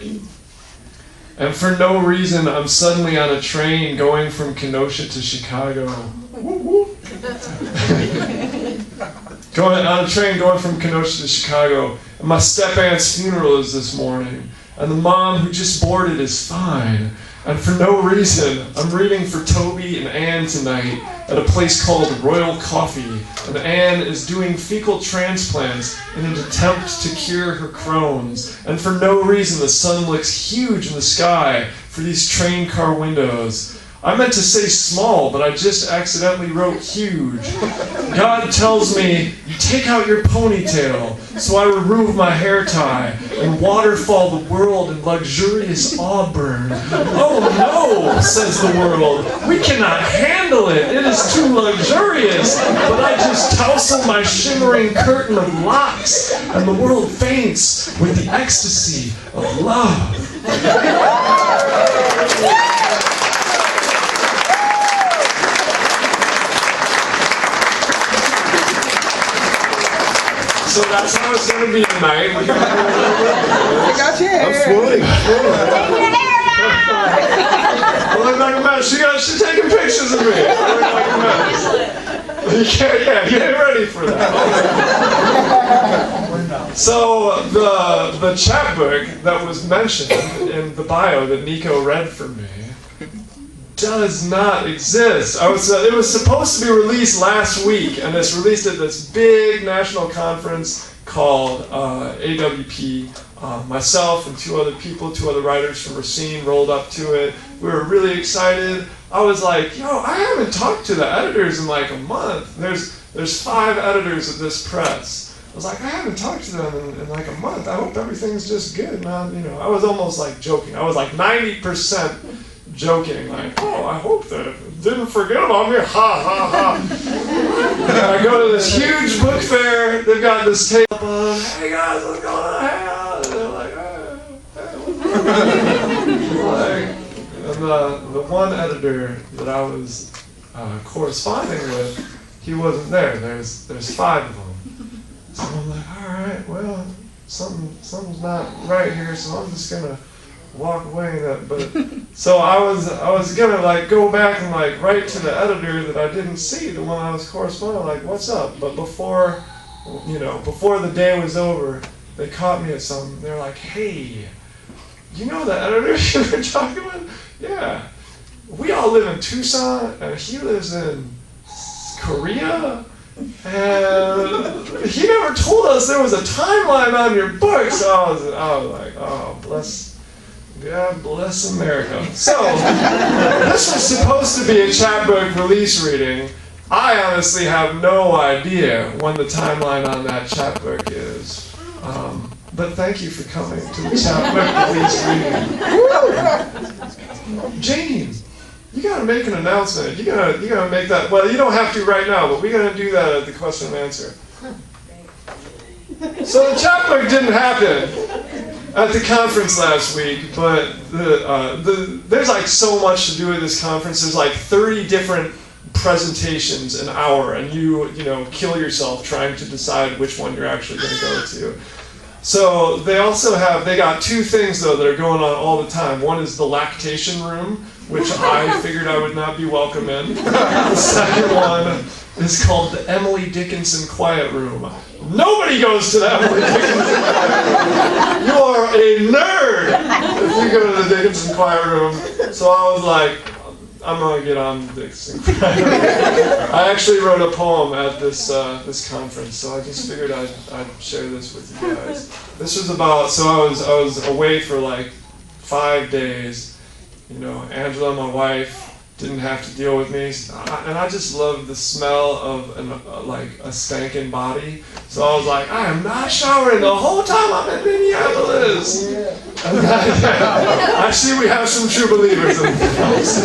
And for no reason, I'm suddenly on a train going from Kenosha to Chicago. On a train going from Kenosha to Chicago. And my step-aunt's funeral is this morning. And the mom who just boarded is fine. And for no reason, I'm reading for Toby and Ann tonight at a place called Royal Coffee. And Ann is doing fecal transplants in an attempt to cure her Crohn's. And for no reason, the sun looks huge in the sky for these train car windows. I meant to say small, but I just accidentally wrote huge. God tells me, take out your ponytail. So I remove my hair tie and waterfall the world in luxurious auburn. Oh no, says the world. We cannot handle it. It is too luxurious. But I just tousle my shimmering curtain of locks, and the world faints with the ecstasy of love. So that's how it's going to be tonight. I got your hair. I'm swooning. Take your hair I look like a mess. She's taking pictures of me. I look like a mess. Get ready for that. So the chapbook that was mentioned in the bio that Nico read for me does not exist. It was supposed to be released last week, and it's released at this big national conference called AWP. Myself and two other writers from Racine rolled up to it. We were really excited. I was like, I haven't talked to the editors in like a month. There's 5 editors at this press. I was like, I haven't talked to them in like a month. I hope everything's just good, man. I was almost like joking. I was like 90% joking, like, I hope they didn't forget about me, ha ha ha. And I go to this huge book fair, they've got this table on, hey guys, what's going on, hang out? And they're like, and the one editor that I was corresponding with, he wasn't there. There's 5 of them. So I'm like, alright, well, something's not right here, so I'm just gonna walk away. So I was gonna like go back and like write to the editor that I didn't see, the one I was corresponding, like, what's up? But before the day was over, they caught me at something. They're like, hey, you know the editor you were talking about? Yeah. We all live in Tucson, and he lives in Korea, and he never told us there was a timeline on your book. So I was like, oh, God bless America. So, this was supposed to be a chapbook release reading. I honestly have no idea when the timeline on that chapbook is. But thank you for coming to the chapbook release reading. Jane, you gotta make an announcement. You gotta make that. Well, you don't have to right now, but we're gonna do that at the question and answer. So the chapbook didn't happen at the conference last week, but there's like so much to do at this conference. There's like 30 different presentations an hour, and you kill yourself trying to decide which one you're actually going to go to. So they got 2 things though that are going on all the time. One is the lactation room, which I figured I would not be welcome in. The second one is called the Emily Dickinson Quiet Room. Nobody goes to the Emily Dickinson Quiet Room. You are a nerd if you go to the Dickinson Quiet Room. So I was like, I'm going to get on the Dickinson Quiet Room. I actually wrote a poem at this conference, so I just figured I'd share this with you guys. This was about, so I was away for like 5 days. Angela, my wife, didn't have to deal with me, and I just loved the smell of a stinking body. So I was like, I am not showering the whole time I'm in Minneapolis. Actually, we have some true believers in the house.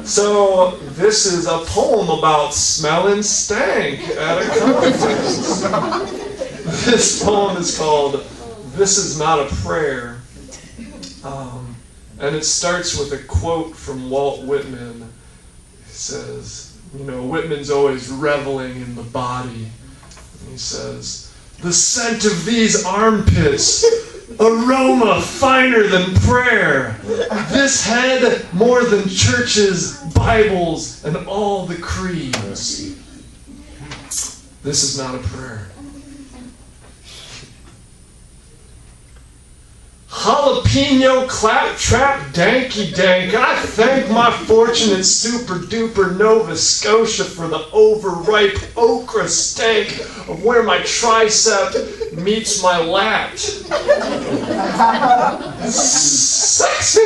So this is a poem about smelling stank at a conference. This poem is called "This Is Not a Prayer." And it starts with a quote from Walt Whitman. He says, Whitman's always reveling in the body. And he says, "The scent of these armpits aroma finer than prayer. This head more than churches, Bibles, and all the creeds. This is not a prayer. Jalapeno claptrap danky dank. I thank my fortunate super duper Nova Scotia for the overripe okra stank of where my tricep meets my lat. Sexy!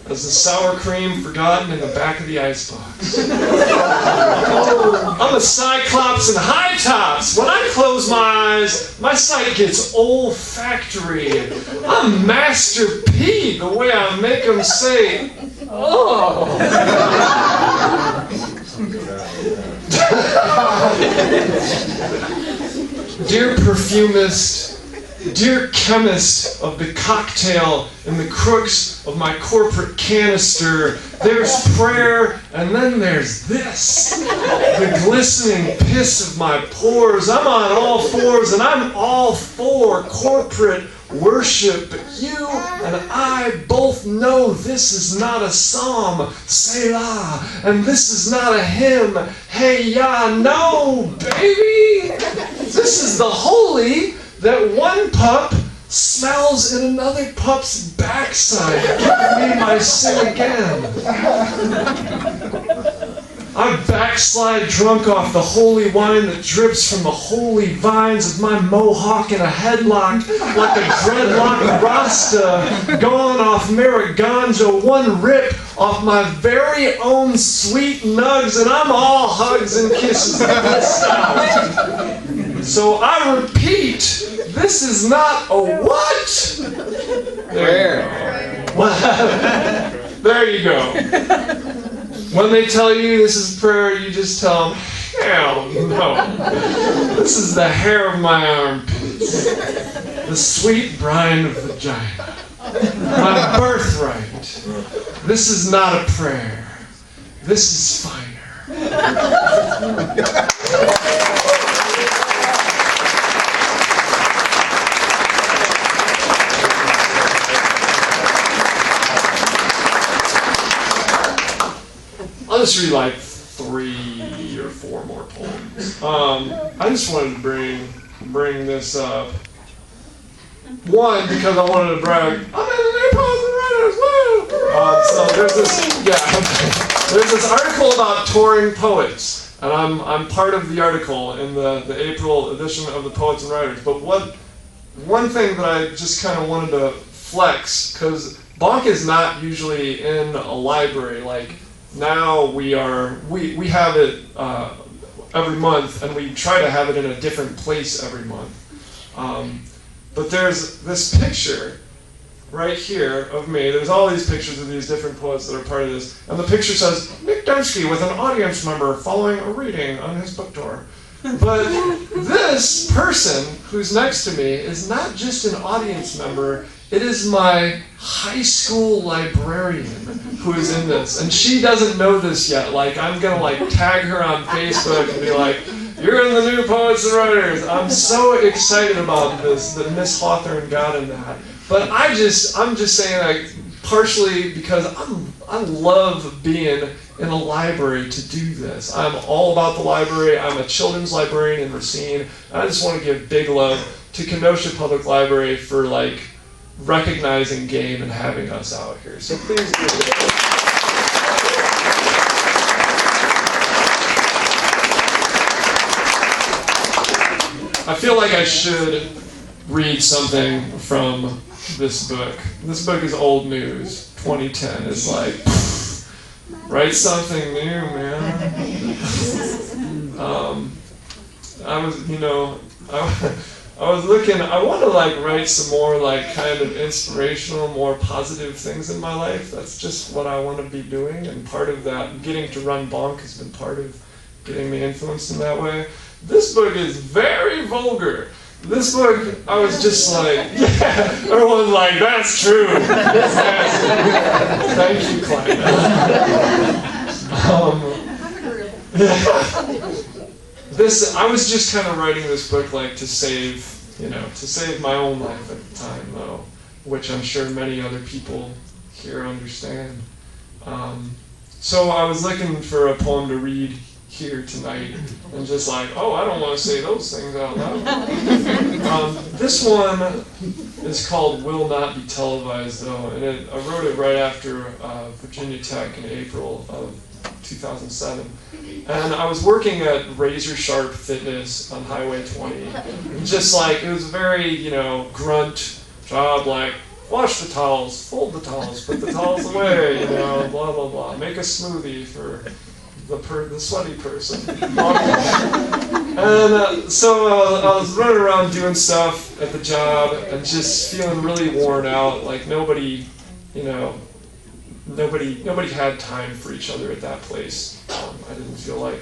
As the sour cream forgotten in the back of the icebox. I'm a cyclops in high tops. When I close my eyes, my sight gets olfactory. I'm Master P, the way I make them say, oh. Dear perfumist, dear chemist of the cocktail and the crooks of my corporate canister, there's prayer and then there's this. The glistening piss of my pores. I'm on all fours and I'm all for corporate worship. But you and I both know this is not a psalm, Selah, and this is not a hymn, hey ya, no, baby. This is the holy that one pup smells in another pup's backside. Give me my sin again. I backslide drunk off the holy wine that drips from the holy vines of my mohawk in a headlock like a dreadlock Rasta gone off Mariganja, one rip off my very own sweet nugs, and I'm all hugs and kisses. So I repeat, this is not a what? There you go. There you go. When they tell you this is prayer, you just tell them, hell no. This is the hair of my armpits. The sweet brine of vagina. My birthright. This is not a prayer. This is finer. I'll just read like 3 or 4 more poems. I just wanted to bring this up. One, because I wanted to brag. I'm in the new Poets and Writers. Woo! So there's this article about touring poets, and I'm part of the article in the April edition of the Poets and Writers. But one thing that I just kind of wanted to flex, because Bonk is not usually in a library. Like, now we have it every month, and we try to have it in a different place every month. But there's this picture right here of me. There's all these pictures of these different poets that are part of this, and the picture says Nick Demske with an audience member following a reading on his book tour. But this person who's next to me is not just an audience member. It is my high school librarian who is in this, and she doesn't know this yet. Like, I'm gonna tag her on Facebook and be like, "You're in the new Poets and Writers." I'm so excited about this that Miss Hawthorne got in that. But I'm just saying, partially because I love being in a library to do this. I'm all about the library. I'm a children's librarian in Racine. And I just want to give big love to Kenosha Public Library for recognizing game and having us out here. So please do it. I feel like I should read something from this book. This book is old news. 2010 is write something new, man. I was looking, I want to write some more kind of inspirational, more positive things in my life. That's just what I want to be doing, and part of that, getting to run Bonk has been part of getting me influenced in that way. This book is very vulgar. This book, I was just yeah, everyone's like, that's true. Thank you, Klein. I was just kind of writing this book to save to save my own life at the time, though, which I'm sure many other people here understand. So I was looking for a poem to read here tonight, and just like, oh, I don't want to say those things out loud. This one is called Will Not Be Televised, though, and I wrote it right after Virginia Tech in April of 2007. And I was working at Razor Sharp Fitness on Highway 20. And just like, it was a very, grunt job, like, wash the towels, fold the towels, put the towels away, blah, blah, blah. Make a smoothie for the sweaty person. And so I was running around doing stuff at the job and just feeling really worn out, like nobody had time for each other at that place. I didn't feel like.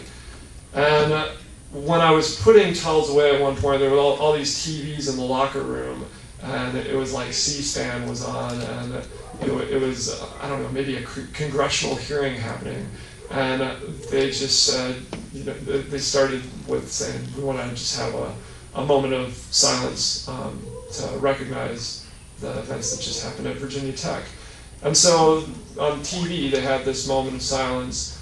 And when I was putting towels away at one point, there were all these TVs in the locker room, and it was like C-SPAN was on, and it was, I don't know, maybe a congressional hearing happening. And they just said, they started with saying, we want to just have a moment of silence to recognize the events that just happened at Virginia Tech. And so on TV, they had this moment of silence,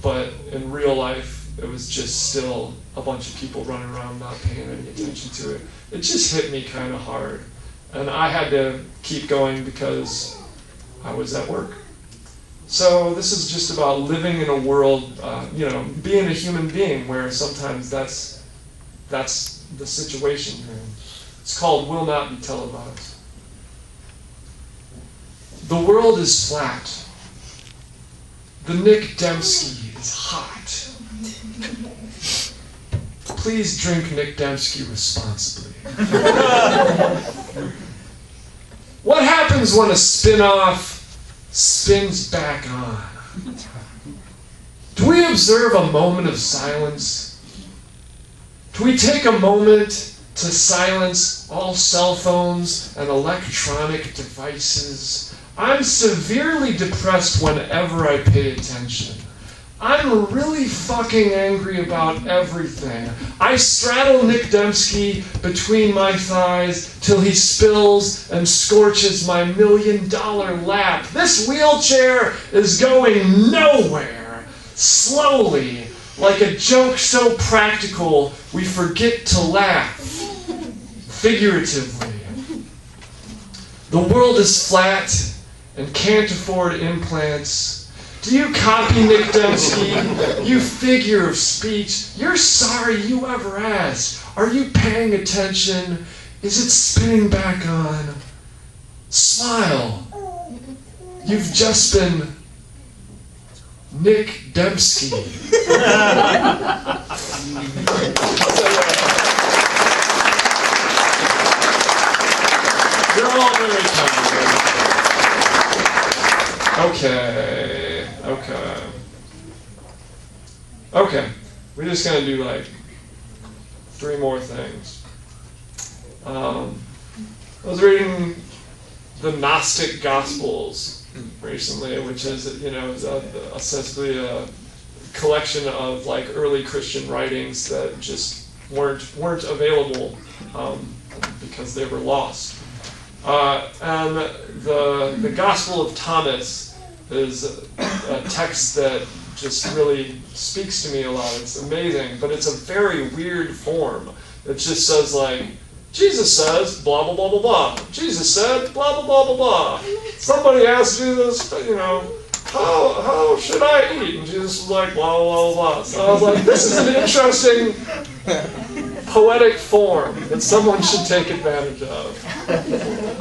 but in real life, it was just still a bunch of people running around not paying any attention to it. It just hit me kind of hard. And I had to keep going because I was at work. So this is just about living in a world, being a human being where sometimes that's the situation you're in. It's called Will Not Be Televised. The world is flat. The Nick Demske is hot. Please drink Nick Demske responsibly. What happens when a spin-off spins back on? Do we observe a moment of silence? Do we take a moment to silence all cell phones and electronic devices? I'm severely depressed whenever I pay attention. I'm really fucking angry about everything. I straddle Nick Demske between my thighs till he spills and scorches my $1 million lap. This wheelchair is going nowhere. Slowly, like a joke so practical, we forget to laugh. Figuratively. The world is flat and can't afford implants. Do you copy Nick Demske? You figure of speech. You're sorry you ever asked. Are you paying attention? Is it spinning back on? Smile. You've just been Nick Demske. You're all very kind. Okay. We're just gonna do like 3 more things. I was reading the Gnostic Gospels recently, which is essentially a collection of like early Christian writings that just weren't available because they were lost. And the Gospel of Thomas is a text that just really speaks to me a lot. It's amazing, but it's a very weird form. It just says like, Jesus says, blah, blah, blah, blah, blah. Jesus said, blah, blah, blah, blah, blah. Somebody asked Jesus, how should I eat? And Jesus was like, blah, blah, blah, blah. So I was like, this is an interesting poetic form that someone should take advantage of.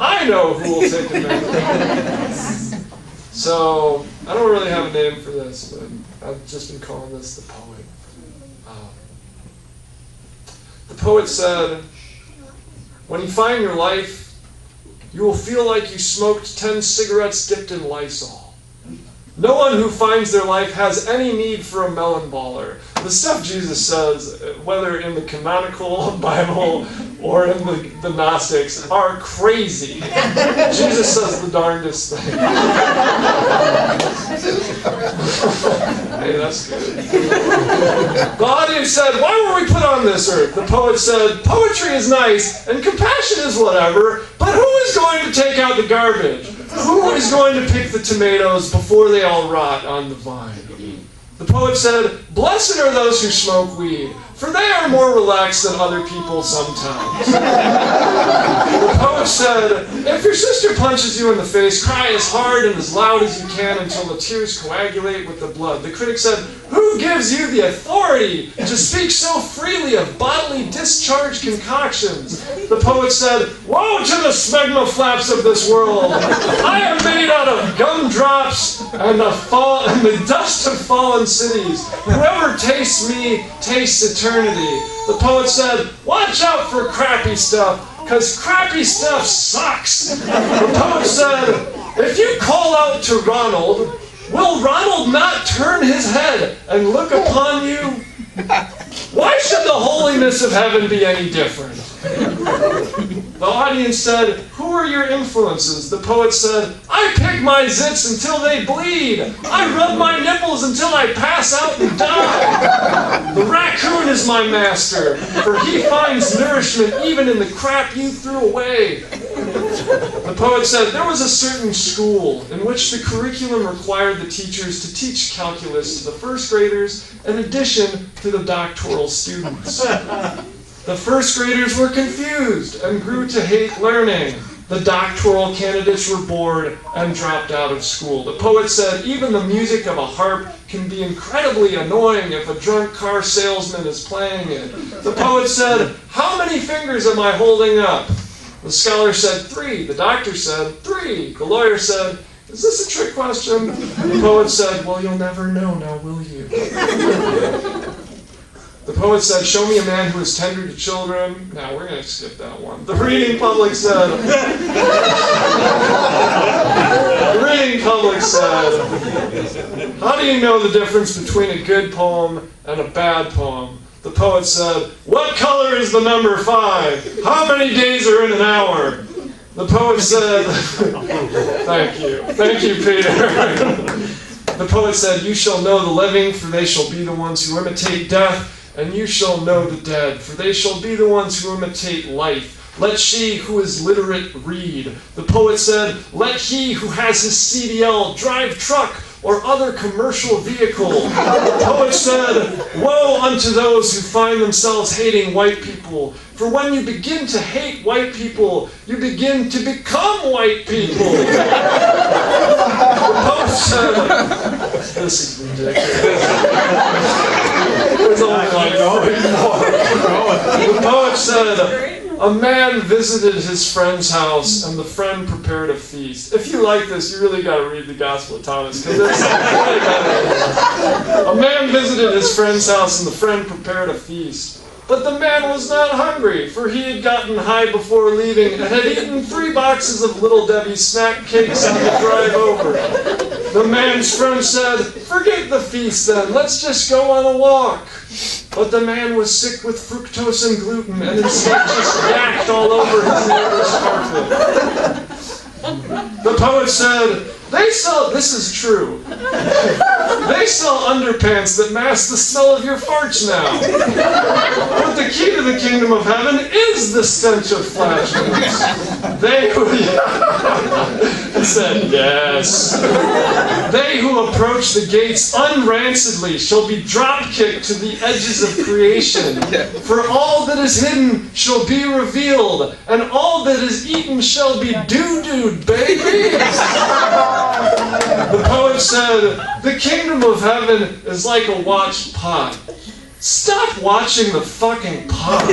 I know who will take advantage of it. So, I don't really have a name for this, but I've just been calling this the poet. The poet said, when you find your life, you will feel like you smoked 10 cigarettes dipped in Lysol. No one who finds their life has any need for a melon baller. The stuff Jesus says, whether in the canonical Bible or in the Gnostics, are crazy. Jesus says the darndest thing. Hey, that's good. The audience said, why were we put on this earth? The poet said, poetry is nice and compassion is whatever, but who is going to take out the garbage? Who is going to pick the tomatoes before they all rot on the vine? The poet said, blessed are those who smoke weed, for they are more relaxed than other people sometimes. The poet said, if your sister punches you in the face, cry as hard and as loud as you can until the tears coagulate with the blood. The critic said, who gives you the authority to speak so freely of bodily discharge concoctions? The poet said, woe to the smegma flaps of this world. I am made out of gumdrops and the dust of fallen cities. Whoever tastes me tastes eternity. The poet said, watch out for crappy stuff, because crappy stuff sucks. The poet said, if you call out to Ronald, will Ronald not turn his head and look upon you? Why should the holiness of heaven be any different? The audience said, who are your influences? The poet said, I pick my zits until they bleed. I rub my nipples until I pass out and die. The raccoon is my master, for he finds nourishment even in the crap you threw away. The poet said, there was a certain school in which the curriculum required the teachers to teach calculus to the first graders in addition to the doctoral students. The first graders were confused and grew to hate learning. The doctoral candidates were bored and dropped out of school. The poet said, even the music of a harp can be incredibly annoying if a drunk car salesman is playing it. The poet said, how many fingers am I holding up? The scholar said 3. The doctor said 3. The lawyer said, is this a trick question? The poet said, well, you'll never know, now will you? The poet said, show me a man who is tender to children. Now, we're going to skip that one. The reading public said, how do you know the difference between a good poem and a bad poem? The poet said, what color is the number 5? How many days are in an hour? The poet said, thank you, Peter. The poet said, you shall know the living, for they shall be the ones who imitate death. And you shall know the dead, for they shall be the ones who imitate life. Let she who is literate read. The poet said, let he who has his CDL drive truck or other commercial vehicle. The poet said, woe unto those who find themselves hating white people. For when you begin to hate white people, you begin to become white people. The poet said, this is ridiculous. There's only like 3 more. The poet said, a man visited his friend's house, and the friend prepared a feast. If you like this, you really got to read the Gospel of Thomas, because it's really better. A man visited his friend's house, and the friend prepared a feast. But the man was not hungry, for he had gotten high before leaving and had eaten 3 boxes of Little Debbie snack cakes on the drive over. The man's friend said, forget the feast then, let's just go on a walk. But the man was sick with fructose and gluten and instead just yacked all over his neighbor's carpet. The poet said, this is true. They sell underpants that mask the smell of your farts now. But the key to the kingdom of heaven is the stench of flatulence. They who... He said, yes. They who approach the gates unrancidly shall be drop-kicked to the edges of creation. For all that is hidden shall be revealed, and all that is eaten shall be doo-dooed, baby. The poet said, the kingdom of heaven is like a watched pot. Stop watching the fucking pot.